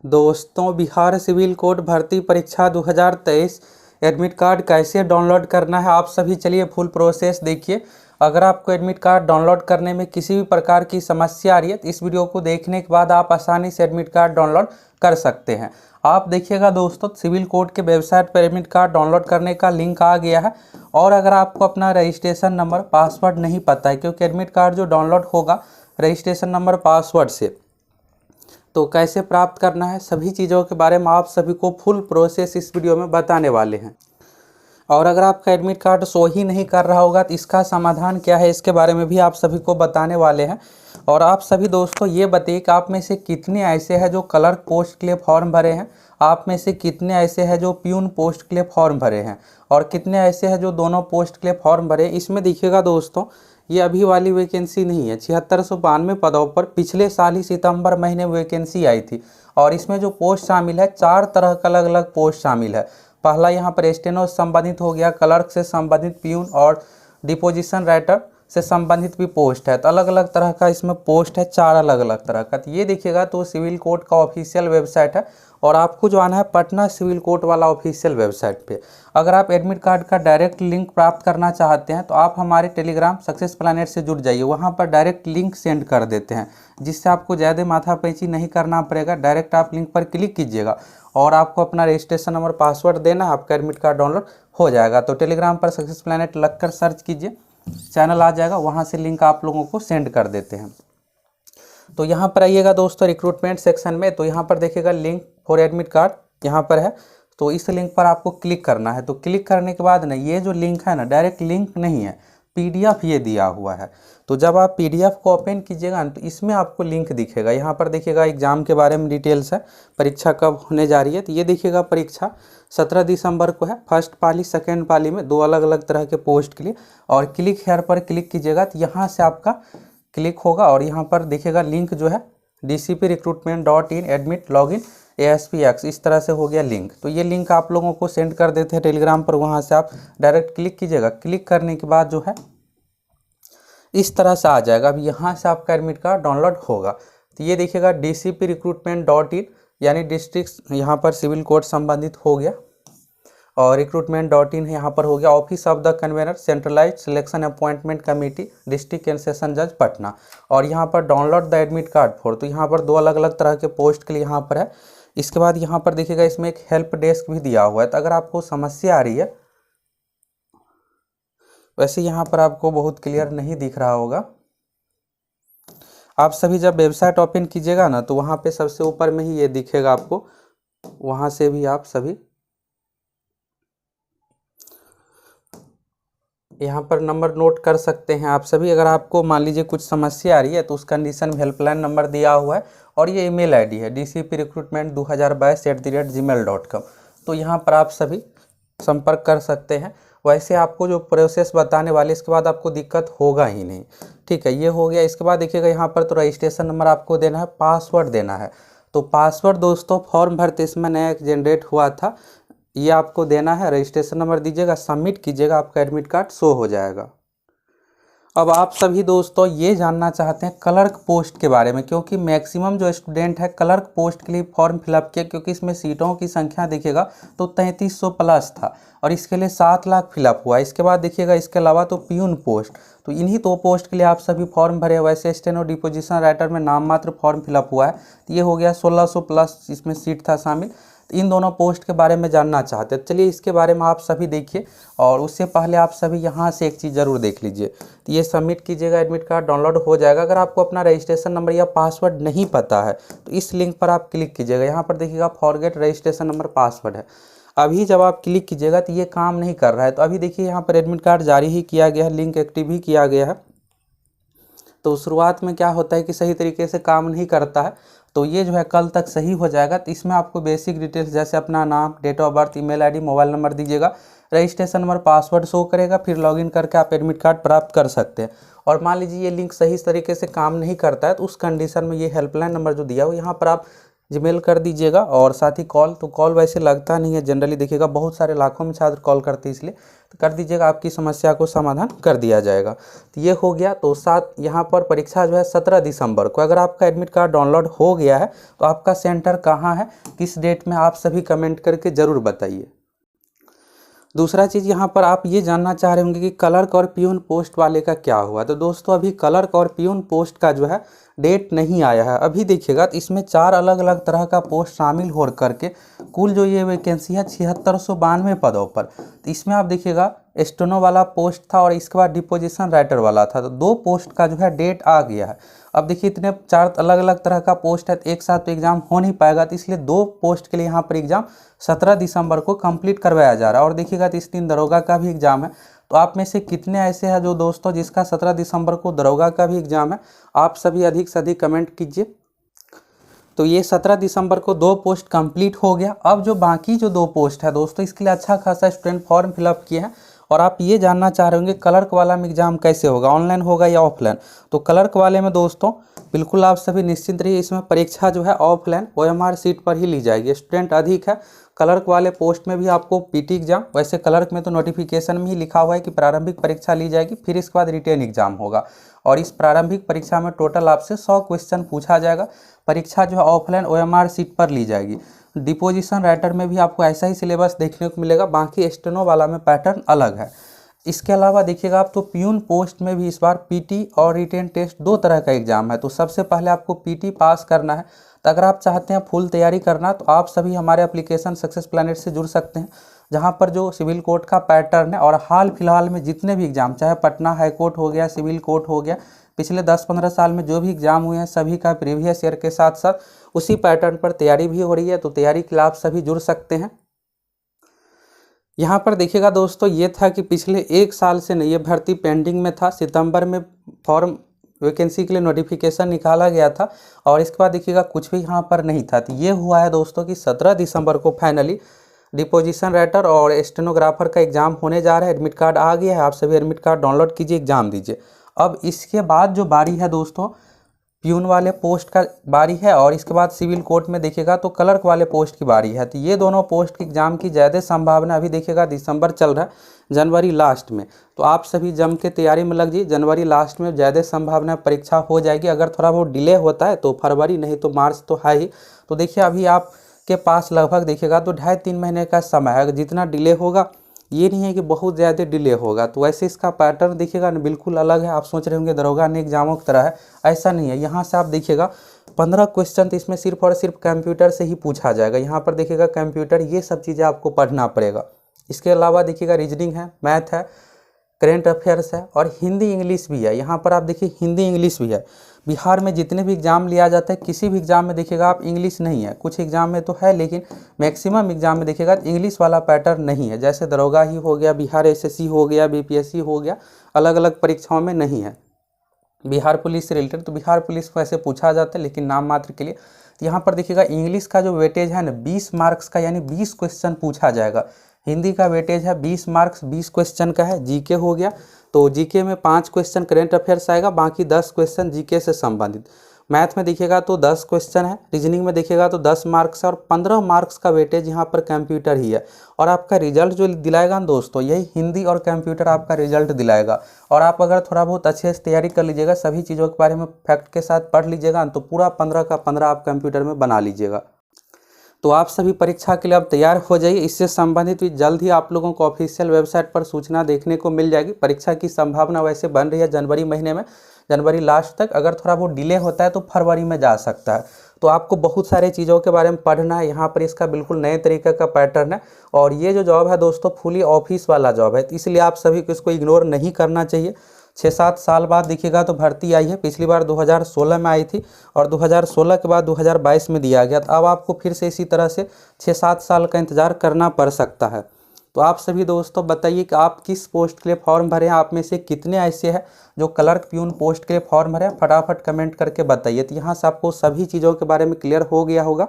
दोस्तों, Bihar civil code भर्ती परीक्षा 2023 एडमिट कार्ड कैसे डाउनलोड करना है आप सभी चलिए फुल प्रोसेस देखिए। अगर आपको एडमिट कार्ड डाउनलोड करने में किसी भी प्रकार की समस्या आ रही है तो इस वीडियो को देखने के बाद आप आसानी से एडमिट कार्ड डाउनलोड कर सकते हैं। आप देखिएगा दोस्तों, सिविल कोड के वेबसाइट पर एडमिट कार्ड डाउनलोड करने का लिंक आ गया है। और अगर आपको अपना रजिस्ट्रेशन नंबर पासवर्ड नहीं पता है, क्योंकि एडमिट कार्ड जो डाउनलोड होगा रजिस्ट्रेशन नंबर पासवर्ड से, तो कैसे प्राप्त करना है सभी चीज़ों के बारे में आप सभी को फुल प्रोसेस इस वीडियो में बताने वाले हैं। और अगर आपका एडमिट कार्ड शो ही नहीं कर रहा होगा तो इसका समाधान क्या है, इसके बारे में भी आप सभी को बताने वाले हैं। और आप सभी दोस्तों ये बताइए कि आप में से कितने ऐसे हैं जो क्लर्क पोस्ट के लिए फॉर्म भरे हैं, आप में से कितने ऐसे हैं जो प्यून पोस्ट के लिए फॉर्म भरे हैं, और कितने ऐसे हैं जो दोनों पोस्ट के लिए फॉर्म भरे हैं। इसमें देखिएगा दोस्तों, ये अभी वाली वैकेंसी नहीं है। 7692 पदों पर पिछले साल ही सितंबर महीने में वैकेंसी आई थी। और इसमें जो पोस्ट शामिल है, 4 तरह का अलग अलग पोस्ट शामिल है। पहला यहाँ पर स्टेनो से संबंधित हो गया, क्लर्क से संबंधित, प्यून और डिपोजिशन राइटर से संबंधित भी पोस्ट है। तो अलग अलग तरह का इसमें पोस्ट है, 4 अलग अलग तरह का। तो ये देखिएगा तो सिविल कोड का ऑफिशियल वेबसाइट है, और आपको जो आना है पटना सिविल कोड वाला ऑफिशियल वेबसाइट पे। अगर आप एडमिट कार्ड का डायरेक्ट लिंक प्राप्त करना चाहते हैं तो आप हमारे टेलीग्राम सक्सेस प्लैनेट से जुड़ जाइए, वहाँ पर डायरेक्ट लिंक सेंड कर देते हैं, जिससे आपको ज़्यादा माथापैंची नहीं करना पड़ेगा। डायरेक्ट आप लिंक पर क्लिक कीजिएगा और आपको अपना रजिस्ट्रेशन नंबर पासवर्ड देना है, आपका एडमिट कार्ड डाउनलोड हो जाएगा। तो टेलीग्राम पर सक्सेस प्लैनेट लग कर सर्च कीजिए, चैनल आ जाएगा, वहाँ से लिंक आप लोगों को सेंड कर देते हैं। तो यहाँ पर आइएगा दोस्तों रिक्रूटमेंट सेक्शन में, तो यहाँ पर देखिएगा लिंक फॉर एडमिट कार्ड यहाँ पर है। तो इस लिंक पर आपको क्लिक करना है। तो क्लिक करने के बाद ना, ये जो लिंक है ना, डायरेक्ट लिंक नहीं है, पीडीएफ ये दिया हुआ है। तो जब आप पीडीएफ को ओपन कीजिएगा ना, तो इसमें आपको लिंक दिखेगा। यहाँ पर देखिएगा एग्जाम के बारे में डिटेल्स है, परीक्षा कब होने जा रही है। तो ये देखिएगा परीक्षा 17 दिसंबर को है, फर्स्ट पाली सेकेंड पाली में, 2 अलग अलग तरह के पोस्ट के लिए। और क्लिक हेयर पर क्लिक कीजिएगा तो यहाँ से आपका क्लिक होगा, और यहाँ पर देखिएगा लिंक जो है dcp-recruitment.in admit login ASPX, इस तरह से हो गया लिंक। तो ये लिंक आप लोगों को सेंड कर देते हैं टेलीग्राम पर, वहाँ से आप डायरेक्ट क्लिक कीजिएगा। क्लिक करने के बाद जो है इस तरह से आ जाएगा। अब यहाँ से आपका एडमिट कार्ड डाउनलोड होगा। तो ये देखिएगा dcp-recruitment.in यानी डिस्ट्रिक्ट यहाँ पर सिविल कोड संबंधित हो गया, और रिक्रूटमेंट.in यहाँ पर हो गया office of the convener centralised selection appointment committee district and session जज पटना। और यहाँ पर download the admit card for, तो यहाँ पर 2 अलग अलग तरह के पोस्ट के लिए यहाँ पर है। इसके बाद यहाँ पर देखिएगा इसमें एक हेल्प डेस्क भी दिया हुआ है। तो अगर आपको समस्या आ रही है, वैसे यहाँ पर आपको बहुत क्लियर नहीं दिख रहा होगा। आप सभी जब वेबसाइट ओपन कीजिएगा ना, तो वहाँ पे सबसे ऊपर में ही ये दिखेगा आपको, वहाँ से भी आप सभी यहाँ पर नंबर नोट कर सकते हैं। आप सभी अगर आपको मान लीजिए कुछ समस्या आ रही है तो उस कंडीशन में हेल्पलाइन नंबर दिया हुआ है, और ये ईमेल आईडी है dcp-recruitment2022@gmail.com। तो यहाँ पर आप सभी संपर्क कर सकते हैं। वैसे आपको जो प्रोसेस बताने वाले, इसके बाद आपको दिक्कत होगा ही नहीं। ठीक है, ये हो गया। इसके बाद देखिएगा यहाँ पर तो रजिस्ट्रेशन नंबर आपको देना है, पासवर्ड देना है। तो पासवर्ड दोस्तों फॉर्म भरते इसमें नया जनरेट हुआ था, ये आपको देना है। रजिस्ट्रेशन नंबर दीजिएगा, सबमिट कीजिएगा, आपका एडमिट कार्ड शो हो जाएगा। अब आप सभी दोस्तों ये जानना चाहते हैं क्लर्क पोस्ट के बारे में, क्योंकि मैक्सिमम जो स्टूडेंट है क्लर्क पोस्ट के लिए फॉर्म फिलअप किया, क्योंकि इसमें सीटों की संख्या देखिएगा तो 3300 प्लस था, और इसके लिए 7 लाख फिलअप हुआ। इसके बाद देखिएगा इसके अलावा तो प्यून पोस्ट, तो इन्हीं 2 पोस्ट के लिए आप सभी फॉर्म भरे। वैसे स्टेनो डिपोजिशन राइटर में नाम मात्र फॉर्म फिलअप हुआ है, तो ये हो गया 1600 प्लस इसमें सीट था शामिल। इन दोनों पोस्ट के बारे में जानना चाहते हैं, चलिए इसके बारे में आप सभी देखिए। और उससे पहले आप सभी यहाँ से एक चीज़ ज़रूर देख लीजिए। तो ये सबमिट कीजिएगा, एडमिट कार्ड डाउनलोड हो जाएगा। अगर आपको अपना रजिस्ट्रेशन नंबर या पासवर्ड नहीं पता है तो इस लिंक पर आप क्लिक कीजिएगा। यहाँ पर देखिएगा फॉरगेट रजिस्ट्रेशन नंबर पासवर्ड है। अभी जब आप क्लिक कीजिएगा तो ये काम नहीं कर रहा है। तो अभी देखिए यहाँ पर एडमिट कार्ड जारी ही किया गया है, लिंक एक्टिव ही किया गया है। तो शुरुआत में क्या होता है कि सही तरीके से काम नहीं करता है, तो ये जो है कल तक सही हो जाएगा। तो इसमें आपको बेसिक डिटेल्स जैसे अपना नाम, date of birth, email ID, mobile number दीजिएगा, रजिस्ट्रेशन नंबर, पासवर्ड शो करेगा, फिर लॉगिन करके आप एडमिट कार्ड प्राप्त कर सकते हैं। और मान लीजिए ये लिंक सही तरीके से काम नहीं करता है, तो उस कंडीशन में ये हेल्पलाइन नंबर जो दिया हो यहाँ पर आप जीमेल कर दीजिएगा। और साथ ही कॉल, तो कॉल वैसे लगता नहीं है जनरली, देखिएगा बहुत सारे लाखों में छात्र कॉल करते हैं, इसलिए तो कर दीजिएगा, आपकी समस्या को समाधान कर दिया जाएगा। तो ये हो गया। तो साथ यहाँ पर परीक्षा जो है 17 दिसंबर को, अगर आपका एडमिट कार्ड डाउनलोड हो गया है तो आपका सेंटर कहाँ है, किस डेट में, आप सभी कमेंट करके ज़रूर बताइए। दूसरा चीज़ यहाँ पर आप ये जानना चाह रहे होंगे कि क्लर्क और पियून पोस्ट वाले का क्या हुआ। तो दोस्तों अभी क्लर्क और पियून पोस्ट का जो है डेट नहीं आया है। अभी देखिएगा तो इसमें 4 अलग अलग तरह का पोस्ट शामिल हो करके कुल जो ये वैकेंसी है 7692 पदों पर। तो इसमें आप देखिएगा स्टेनो वाला पोस्ट था और इसके बाद डिपोजिशन राइटर वाला था। तो 2 पोस्ट का जो है डेट आ गया है। अब देखिए इतने 4 अलग अलग तरह का पोस्ट है तो एक साथ तो एग्ज़ाम हो नहीं पाएगा, तो इसलिए 2 पोस्ट के लिए यहाँ पर एग्ज़ाम 17 दिसंबर को कंप्लीट करवाया जा रहा है। और देखिएगा तो इस दिन दरोगा का भी एग्ज़ाम है। तो आप में से कितने ऐसे हैं जो दोस्तों जिसका 17 दिसंबर को दरोगा का भी एग्ज़ाम है, आप सभी अधिक से अधिक कमेंट कीजिए। तो ये 17 दिसंबर को 2 पोस्ट कंप्लीट हो गया। अब जो बाकी जो 2 पोस्ट है दोस्तों, इसके लिए अच्छा खासा स्टूडेंट फॉर्म फिलअप किए हैं। और आप ये जानना चाह रहे होंगे क्लर्क वाला में एग्ज़ाम कैसे होगा, ऑनलाइन होगा या ऑफलाइन। तो क्लर्क वाले में दोस्तों बिल्कुल आप सभी निश्चिंत रहिए, इसमें परीक्षा जो है ऑफलाइन OMR सीट पर ही ली जाएगी। स्टूडेंट अधिक है। क्लर्क वाले पोस्ट में भी आपको PT एग्जाम, वैसे क्लर्क में तो नोटिफिकेशन में ही लिखा हुआ है कि प्रारंभिक परीक्षा ली जाएगी, फिर इसके बाद रिटेन एग्जाम होगा। और इस प्रारंभिक परीक्षा में टोटल आपसे 100 क्वेश्चन पूछा जाएगा। परीक्षा जो है ऑफलाइन OMR सीट पर ली जाएगी। डिपोजिशन राइटर में भी आपको ऐसा ही सिलेबस देखने को मिलेगा, बाकी स्टेनो वाला में पैटर्न अलग है। इसके अलावा देखिएगा आप तो पियून पोस्ट में भी इस बार PT और रिटेन टेस्ट 2 तरह का एग्जाम है। तो सबसे पहले आपको PT पास करना है। तो अगर आप चाहते हैं फुल तैयारी करना तो आप सभी हमारे एप्लीकेशन सक्सेस प्लैनेट से जुड़ सकते हैं, जहां पर जो सिविल कोर्ट का पैटर्न है और हाल फिलहाल में जितने भी एग्जाम, चाहे पटना हाई कोर्ट हो गया, सिविल कोर्ट हो गया, पिछले 10-15 साल में जो भी एग्जाम हुए हैं सभी का प्रीवियस ईयर के साथ साथ उसी पैटर्न पर तैयारी भी हो रही है। तो तैयारी के लिए आप सभी जुड़ सकते हैं। यहाँ पर देखिएगा दोस्तों, ये था कि पिछले 1 साल से नहीं, ये भर्ती पेंडिंग में था। सितंबर में फॉर्म वैकेंसी के लिए नोटिफिकेशन निकाला गया था और इसके बाद देखिएगा कुछ भी यहाँ पर नहीं था। तो ये हुआ है दोस्तों कि 17 दिसंबर को फाइनली डिपोजिशन राइटर और स्टेनोग्राफर का एग्जाम होने जा रहा है। एडमिट कार्ड आ गया है, आप सभी एडमिट कार्ड डाउनलोड कीजिए, एग्जाम दीजिए। अब इसके बाद जो बारी है दोस्तों, प्यून वाले पोस्ट का बारी है और इसके बाद सिविल कोर्ट में देखिएगा तो क्लर्क वाले पोस्ट की बारी है। तो ये दोनों पोस्ट के एग्जाम की ज़्यादा संभावना, अभी देखिएगा दिसंबर चल रहा है, जनवरी लास्ट में। तो आप सभी जम के तैयारी में लग जाइए। जनवरी लास्ट में ज़्यादा संभावना परीक्षा हो जाएगी। अगर थोड़ा बहुत डिले होता है तो फरवरी, नहीं तो मार्च तो है ही। तो देखिए अभी आपके पास लगभग देखिएगा तो 2.5-3 महीने का समय है। जितना डिले होगा, ये नहीं है कि बहुत ज़्यादा डिले होगा। तो वैसे इसका पैटर्न देखिएगा ना बिल्कुल अलग है। आप सोच रहे होंगे दरोगा ने एग्जामों की तरह है, ऐसा नहीं है। यहाँ से आप देखिएगा 15 क्वेश्चन तो इसमें सिर्फ और सिर्फ कंप्यूटर से ही पूछा जाएगा। यहाँ पर देखिएगा कंप्यूटर, ये सब चीज़ें आपको पढ़ना पड़ेगा। इसके अलावा देखिएगा रीजनिंग है, मैथ है, करेंट अफेयर्स है और हिंदी इंग्लिश भी है। यहाँ पर आप देखिए हिंदी इंग्लिश भी है। बिहार में जितने भी एग्ज़ाम लिया जाता है, किसी भी एग्ज़ाम में देखिएगा आप इंग्लिश नहीं है। कुछ एग्ज़ाम में तो है, लेकिन मैक्सिमम एग्ज़ाम में देखिएगा इंग्लिश वाला पैटर्न नहीं है। जैसे दरोगा ही हो गया, बिहार SSC हो गया, BPSC हो गया, अलग अलग परीक्षाओं में नहीं है। बिहार पुलिस से रिलेटेड तो बिहार पुलिस को ऐसे पूछा जाता है, लेकिन नाम मात्र के लिए। तो यहाँ पर देखिएगा इंग्लिश का जो वेटेज है ना 20 मार्क्स का, यानी 20 क्वेश्चन पूछा जाएगा। हिंदी का वेटेज है 20 मार्क्स, 20 क्वेश्चन का है। GK हो गया तो GK में 5 क्वेश्चन करेंट अफेयर्स आएगा, बाकी 10 क्वेश्चन GK से संबंधित। मैथ में देखिएगा तो 10 क्वेश्चन है, रीजनिंग में देखिएगा तो 10 मार्क्स है और 15 मार्क्स का वेटेज यहाँ पर कंप्यूटर ही है। और आपका रिजल्ट जो दिलाएगा ना दोस्तों, यही हिंदी और कंप्यूटर आपका रिजल्ट दिलाएगा। और आप अगर थोड़ा बहुत अच्छे से तैयारी कर लीजिएगा, सभी चीज़ों के बारे में फैक्ट के साथ पढ़ लीजिएगा, तो पूरा 15 का 15 आप कंप्यूटर में बना लीजिएगा। तो आप सभी परीक्षा के लिए अब तैयार हो जाइए। इससे संबंधित भी जल्द ही आप लोगों को ऑफिशियल वेबसाइट पर सूचना देखने को मिल जाएगी। परीक्षा की संभावना वैसे बन रही है जनवरी महीने में, जनवरी लास्ट तक। अगर थोड़ा बहुत डिले होता है तो फरवरी में जा सकता है। तो आपको बहुत सारे चीज़ों के बारे में पढ़ना है। यहाँ पर इसका बिल्कुल नए तरीके का पैटर्न है और ये जो जॉब है दोस्तों फुली ऑफिस वाला जॉब है, इसलिए आप सभी को इसको इग्नोर नहीं करना चाहिए। 6-7 साल बाद देखिएगा तो भर्ती आई है। पिछली बार 2016 में आई थी और 2016 के बाद 2022 में दिया गया। तो अब आपको फिर से इसी तरह से 6-7 साल का इंतज़ार करना पड़ सकता है। तो आप सभी दोस्तों बताइए कि आप किस पोस्ट के लिए फॉर्म भरे हैं। आप में से कितने ऐसे हैं जो क्लर्क प्यून पोस्ट के लिए फॉर्म भरे हैं, फटाफट कमेंट करके बताइए। तो यहाँ से आपको सभी चीज़ों के बारे में क्लियर हो गया होगा।